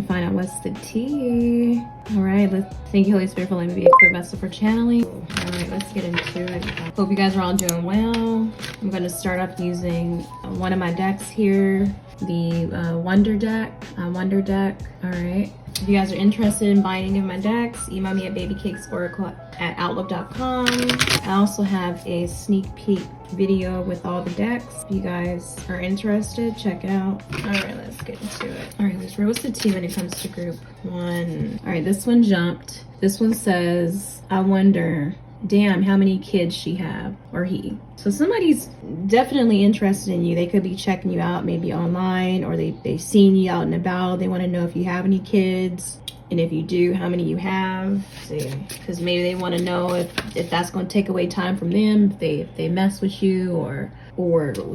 Find out what's the tea. All right, thank you, Holy Spirit, for letting me be a clear vessel for channeling. All right, let's get into it. Hope you guys are all doing well. I'm going to start off using one of my decks here, the Wonder deck. All right. If you guys are interested in buying any of my decks, email me at babycakesoracle@outlook.com. I also have a sneak peek video with all the decks. If you guys are interested, check it out. All right, let's get into it. All right, what's the T when it comes to group one? All right, this one jumped. This one says, I wonder, damn, how many kids she have, or he. So somebody's definitely interested in you. They could be checking you out maybe online, or they've seen you out and about. They want to know if you have any kids, and if you do, how many you have. Because maybe they want to know if that's going to take away time from them, if they mess with you, or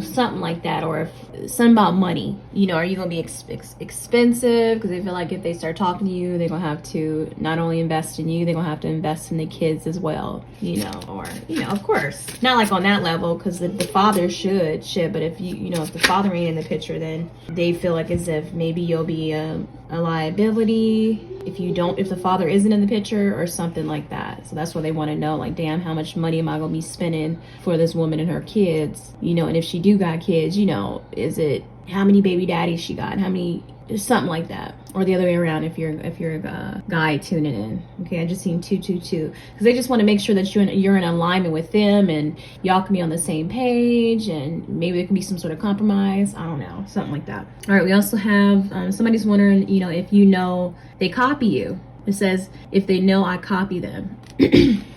something like that, or if something about money. You know, are you gonna be expensive? Because they feel like if they start talking to you, they're gonna have to not only invest in you, they're gonna have to invest in the kids as well. You know, or of course, not like on that level, because the father should. But if if the father ain't in the picture, then they feel like as if maybe you'll be a liability if the father isn't in the picture, or something like that. So that's what they want to know, like, damn, how much money am I gonna be spending for this woman and her kids? And if she do got kids, is it how many baby daddies she got, how many, something like that. Or the other way around, if you're a guy tuning in. Okay, I just seen 222, because they just want to make sure that you're in alignment with them, and y'all can be on the same page, and maybe there can be some sort of compromise. I don't know, something like that. All right, we also have somebody's wondering, if they copy you. It says, if they know I copy them.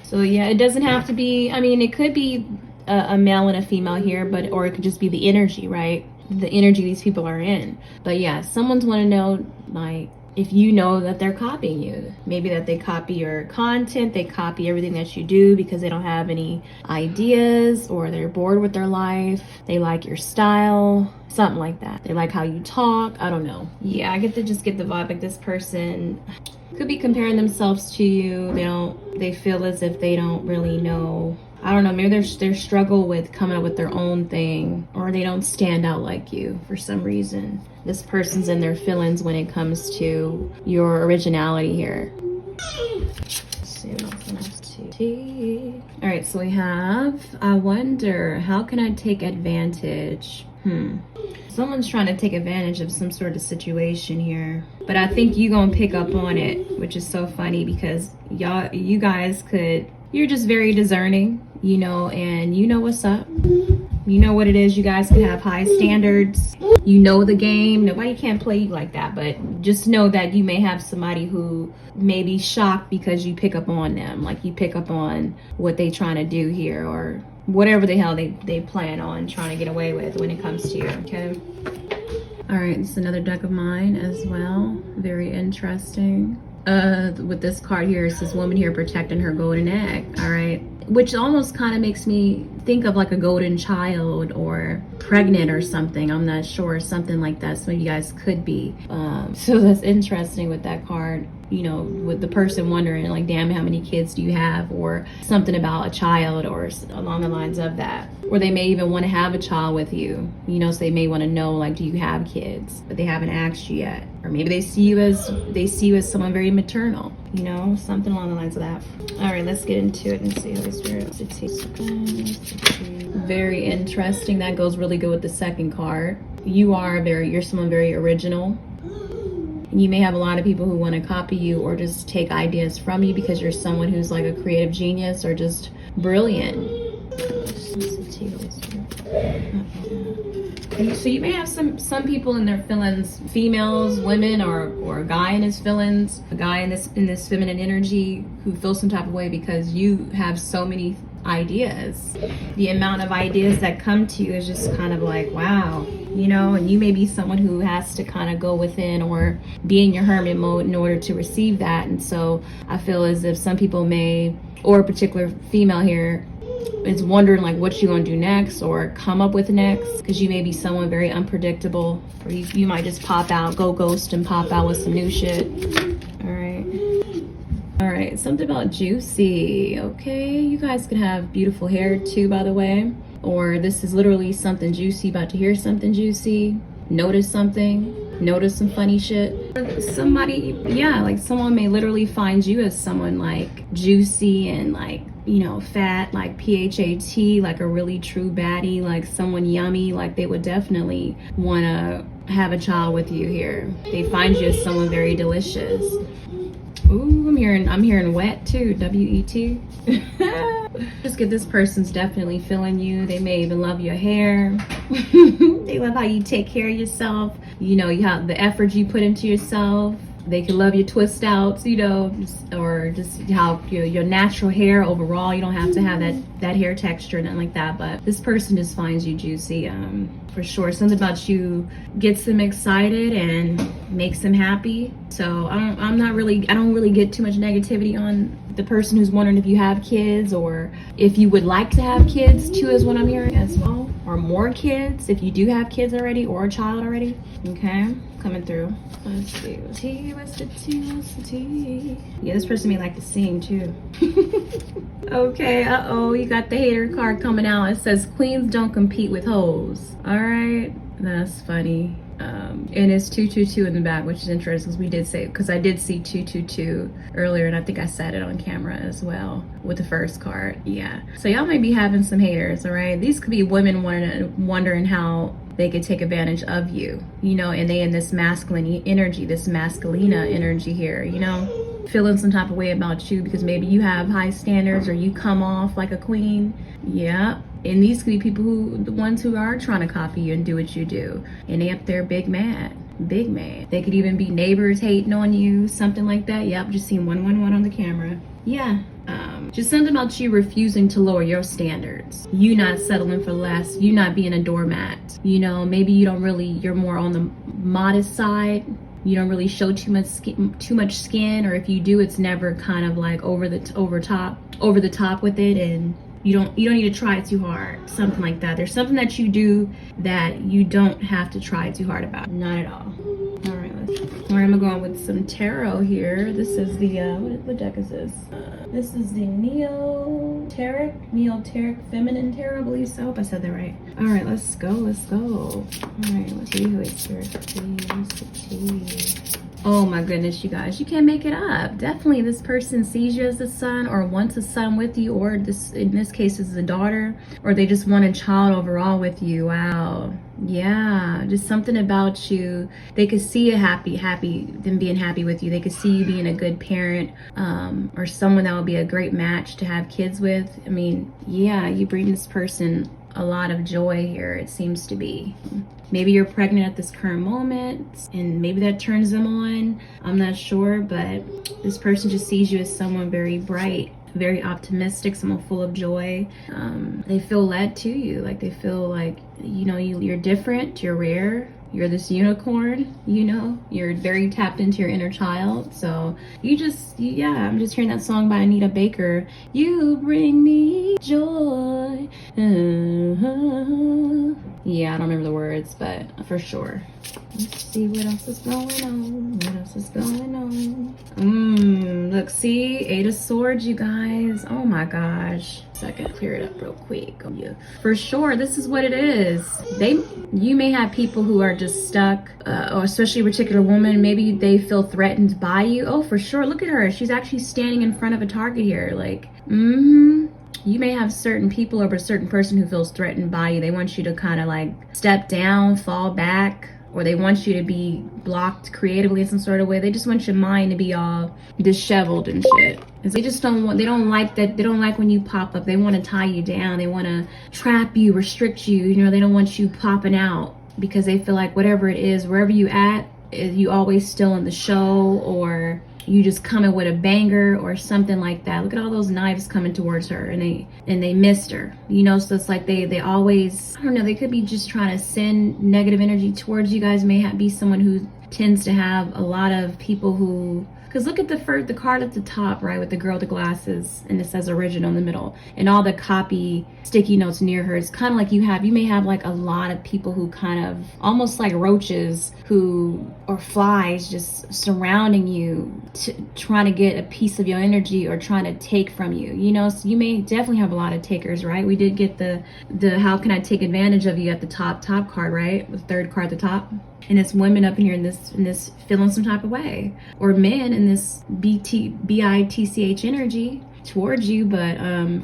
So yeah, it doesn't have to be, it could be a male and a female here, or it could just be the energy, right? The energy these people are in. But yeah, someone's want to know, like, if you know that they're copying you. Maybe that they copy your content, they copy everything that you do because they don't have any ideas, or they're bored with their life, they like your style, something like that. They like how you talk, I don't know. Yeah, I get the vibe like this person could be comparing themselves to you. They feel as if they don't really know. I don't know, maybe they're struggle with coming up with their own thing, or they don't stand out like you for some reason. This person's in their feelings when it comes to your originality here. Let's see what else next to. All right, so we have, I wonder, how can I take advantage? Someone's trying to take advantage of some sort of situation here, but I think you're gonna pick up on it, which is so funny, because you guys you're just very discerning, and you know what's up. You know what it is. You guys can have high standards. You know the game. Nobody can play you like that, but just know that you may have somebody who may be shocked because you pick up on them. Like, you pick up on what they trying to do here, or whatever the hell they plan on trying to get away with when it comes to you, okay? All right, this is another deck of mine as well. Very interesting. With this card here, it says woman here protecting her golden egg. All right, which almost kind of makes me think of like a golden child, or pregnant or something. I'm not sure, something like that. Some of you guys could be. So that's interesting with that card. With the person wondering, like, damn, how many kids do you have, or something about a child, or along the lines of that. Or they may even want to have a child with you, so they may want to know, like, do you have kids, but they haven't asked you yet. Or maybe they see you as someone very maternal, something along the lines of that. All right, let's get into it and see how this spirit. Very interesting. That goes really good with the second card. You're someone very original. You may have a lot of people who want to copy you, or just take ideas from you, because you're someone who's like a creative genius, or just brilliant. So you may have some people in their feelings, females, women, or a guy in his feelings, a guy in this feminine energy, who feels some type of way because you have so many ideas. The amount of ideas that come to you is just kind of like, wow, and you may be someone who has to kind of go within, or be in your hermit mode in order to receive that. And so I feel as if some people may, or a particular female here, is wondering like what you're gonna do next, or come up with next, because you may be someone very unpredictable, or you might just pop out, go ghost, and pop out with some new shit. All right, something about juicy. Okay, you guys could have beautiful hair too, by the way, or this is literally something juicy, about to hear something juicy, notice something. notice some funny shit. Somebody, yeah, like someone may literally find you as someone like juicy and like, you know, fat, like PHAT, like a really true baddie, like someone yummy. Like they would definitely want to have a child with you here. They find you as someone very delicious. Ooh, I'm hearing wet too, W-E-T. Just get this person's definitely feeling you. They may even love your hair. They love how you take care of yourself. You know, you have the effort you put into yourself. They can love your twist outs, you know, or just how your natural hair overall. You don't have to have that hair texture, nothing like that. But this person just finds you juicy, for sure. Something about you gets them excited and makes them happy. So I don't really get too much negativity on the person who's wondering if you have kids or if you would like to have kids too, is what I'm hearing as well, or more kids if you do have kids already or a child already. Okay, coming through. Let's see. What's the tea? Yeah, this person may like to sing too. Okay, you got the hater card coming out. It says queens don't compete with hoes. All right, that's funny. And it's 222 in the back, which is interesting because I did see 222 earlier, and I think I said it on camera as well with the first card. Yeah, so y'all may be having some haters. All right, these could be women wondering how they could take advantage of you, you know, and they in this masculine energy, this masculina energy here, you know, feeling some type of way about you because maybe you have high standards or you come off like a queen. Yeah. And these could be people the ones who are trying to copy you and do what you do. And they up there big mad. They could even be neighbors hating on you, something like that. Yep, just seen 111 on the camera. Yeah. Just something about you refusing to lower your standards. You not settling for less. You not being a doormat. You know, maybe you're more on the modest side. You don't really show too much skin, or if you do, it's never kind of like over the top with it, and you don't need to try too hard, something like that. There's something that you do that you don't have to try too hard about. Not at all. All right, I'm gonna go on with some tarot here. This is the what deck is this? This is the Neoteric Feminine Tarot, I believe so. I hope I said that right. All right, let's go. All right, let's see who is here. Oh my goodness, you guys, you can't make it up. Definitely this person sees you as a son or wants a son with you, or in this case is a daughter, or they just want a child overall with you. Wow. Yeah, just something about you. They could see them being happy with you. They could see you being a good parent, or someone that would be a great match to have kids with. I mean, yeah, you bring this person a lot of joy here, it seems to be. Maybe you're pregnant at this current moment and maybe that turns them on. I'm not sure, but this person just sees you as someone very bright, very optimistic, someone full of joy. They feel led to you. Like they feel like, you know, you're different, you're rare. You're this unicorn, you know, you're very tapped into your inner child. So I'm just hearing that song by Anita Baker. You bring me joy. Yeah, I don't remember the words, but for sure. Let's see what else is going on. Look, see, 8 of Swords, you guys. Oh my gosh. Second, clear it up real quick. Yeah. For sure, this is what it is. You may have people who are just stuck, or especially a particular woman, maybe they feel threatened by you. Oh, for sure. Look at her. She's actually standing in front of a target here. Like, you may have certain people or a certain person who feels threatened by you. They want you to kind of like step down, fall back, or they want you to be blocked creatively in some sort of way. They just want your mind to be all disheveled and shit. They don't like that. They don't like when you pop up. They want to tie you down. They want to trap you, restrict you. You know, they don't want you popping out because they feel like whatever it is, wherever you at, you always still in the show, or you just coming with a banger or something like that. Look at all those knives coming towards her, and they missed her, you know. So it's like they always, I don't know, they could be just trying to send negative energy towards you guys. May be someone who tends to have a lot of people who, because look at the card at the top, right, with the girl with the glasses, and it says original in the middle, and all the copy sticky notes near her. It's kind of like you may have like a lot of people who kind of almost like roaches or flies just surrounding you, trying to get a piece of your energy or trying to take from you, you know. So you may definitely have a lot of takers, right? We did get the how can I take advantage of you at the top card, right, the third card at the top. and it's women up in here in this feeling some type of way, or men in this bitch energy towards you. But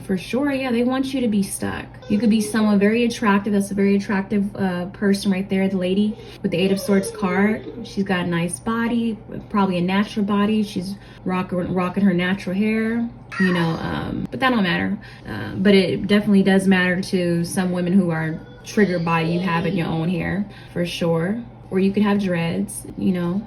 for sure, yeah, they want you to be stuck. You could be someone very attractive. That's a very attractive person right there, the lady with the 8 of Swords card. She's got a nice body, probably a natural body. She's rocking her natural hair, you know, but that don't matter. But it definitely does matter to some women who are triggered by you having your own hair, for sure. Or you could have dreads, you know,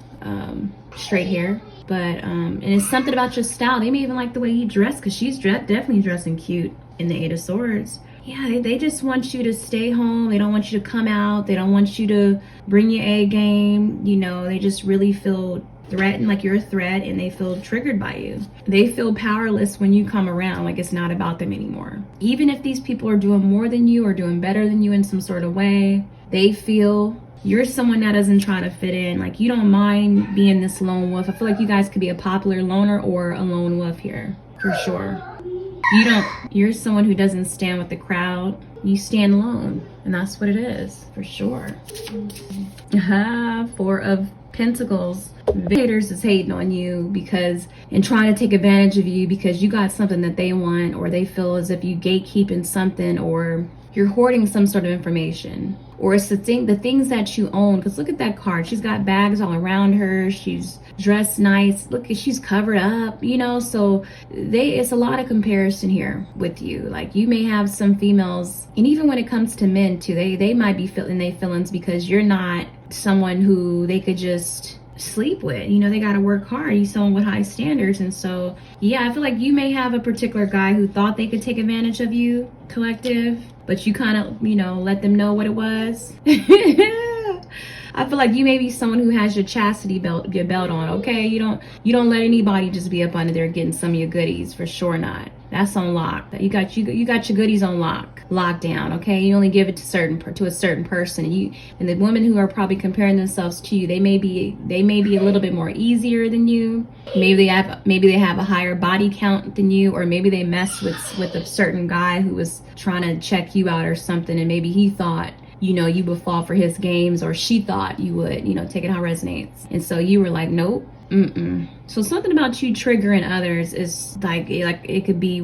straight hair. But and it's something about your style. They may even like the way you dress, because she's definitely dressing cute in the 8 of Swords. Yeah, they just want you to stay home. They don't want you to come out. They don't want you to bring your A game. You know, they just really feel threatened, like you're a threat, and they feel triggered by you. They feel powerless when you come around, like it's not about them anymore. Even if these people are doing more than you or doing better than you in some sort of way, they feel you're someone that isn't trying to fit in. Like, you don't mind being this lone wolf. I feel like you guys could be a popular loner or a lone wolf here, for sure. You're someone who doesn't stand with the crowd. You stand alone, and that's what it is, for sure. 4 of Pentacles. Haters is hating on you because, and trying to take advantage of you because you got something that they want, or they feel as if you gatekeeping something, or you're hoarding some sort of information, or it's the things that you own. Because look at that card. She's got bags all around her. She's dressed nice. Look, she's covered up, you know. So it's a lot of comparison here with you. Like, you may have some females, and even when it comes to men too, they might be feeling their feelings because you're not someone who they could just sleep with. You know, they got to work hard. You're someone with high standards. And so, yeah, I feel like you may have a particular guy who thought they could take advantage of you, collective, but you kind of, you know, let them know what it was. I feel like you may be someone who has your chastity belt on, okay? You don't let anybody just be up under there getting some of your goodies, for sure not. That's on lock. You got your goodies on lockdown, okay? You only give it to a certain person. And the women who are probably comparing themselves to you, they may be a little bit more easier than you. Maybe they have a higher body count than you, or maybe they mess with a certain guy who was trying to check you out or something, and maybe he thought, you know, you would fall for his games, or she thought you would, you know, take it how it resonates. And so you were like, nope. So something about you triggering others is like it could be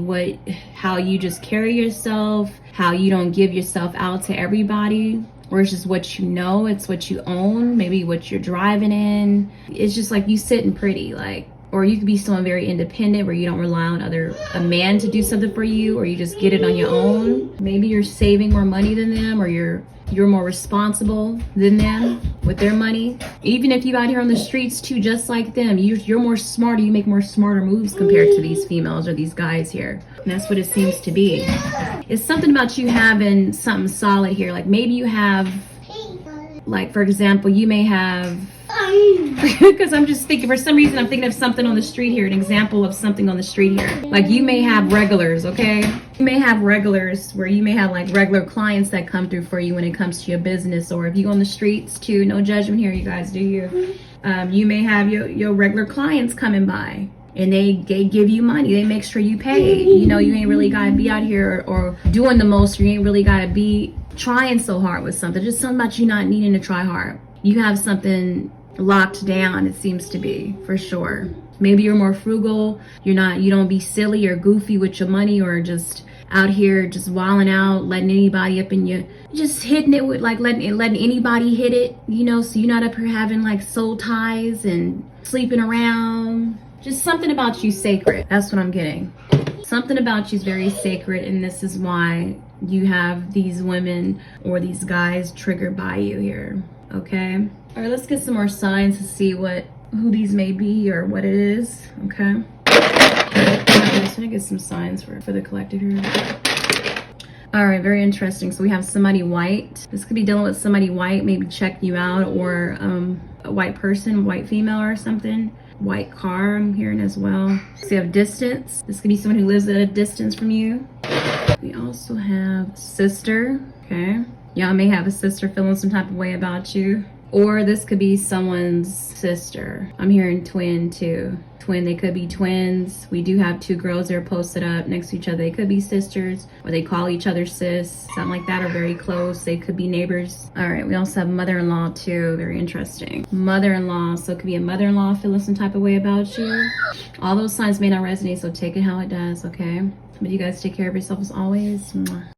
how you just carry yourself, how you don't give yourself out to everybody, or it's just what you know, it's what you own, maybe what you're driving in. It's just like you sitting pretty, like, or you could be someone very independent where you don't rely on a man to do something for you, or you just get it on your own. Maybe you're saving more money than them, or you're more responsible than them with their money. Even if you out here on the streets too, just like them, you're more smarter. You make more smarter moves compared to these females or these guys here. And that's what it seems to be. It's something about you having something solid here. Like, maybe you have, like, for example, you may have, because I'm just thinking, for some reason I'm thinking of something on the street here, an example of something on the street here. Like, you may have regulars, okay? You may have regulars where you may have like regular clients that come through for you when it comes to your business, or if you go on the streets too, no judgment here, you guys, do you? You may have your regular clients coming by, and they give you money. They make sure you pay. You know, you ain't really gotta be out here or doing the most. You ain't really gotta be trying so hard with something. Just something about you not needing to try hard. You have something locked down, it seems to be, for sure. Maybe you're more frugal. You don't be silly or goofy with your money, or just out here just wilding out, letting anybody up in you, just hitting it with, like, letting anybody hit it, you know. So you're not up here having like soul ties and sleeping around. Just something about you sacred. That's what I'm getting. Something about you is very sacred, and this is why you have these women or these guys triggered by you here, okay? All right, let's get some more signs to see who these may be or what it is, okay? So I get some signs for the collective here. All right, very interesting. So we have somebody white. This could be dealing with somebody white, maybe checking you out, or a white person, white female or something. White car, I'm hearing as well. So you have distance. This could be someone who lives at a distance from you. We also have sister, okay? Y'all may have a sister feeling some type of way about you. Or this could be someone's sister. I'm hearing twin too. Twin, they could be twins. We do have 2 girls that are posted up next to each other. They could be sisters, or they call each other sis, something like that, or very close. They could be neighbors. All right, we also have mother-in-law too. Very interesting. Mother-in-law, so it could be a mother-in-law feeling some type of way about you. All those signs may not resonate, so take it how it does, okay? But you guys take care of yourself as always. Mwah.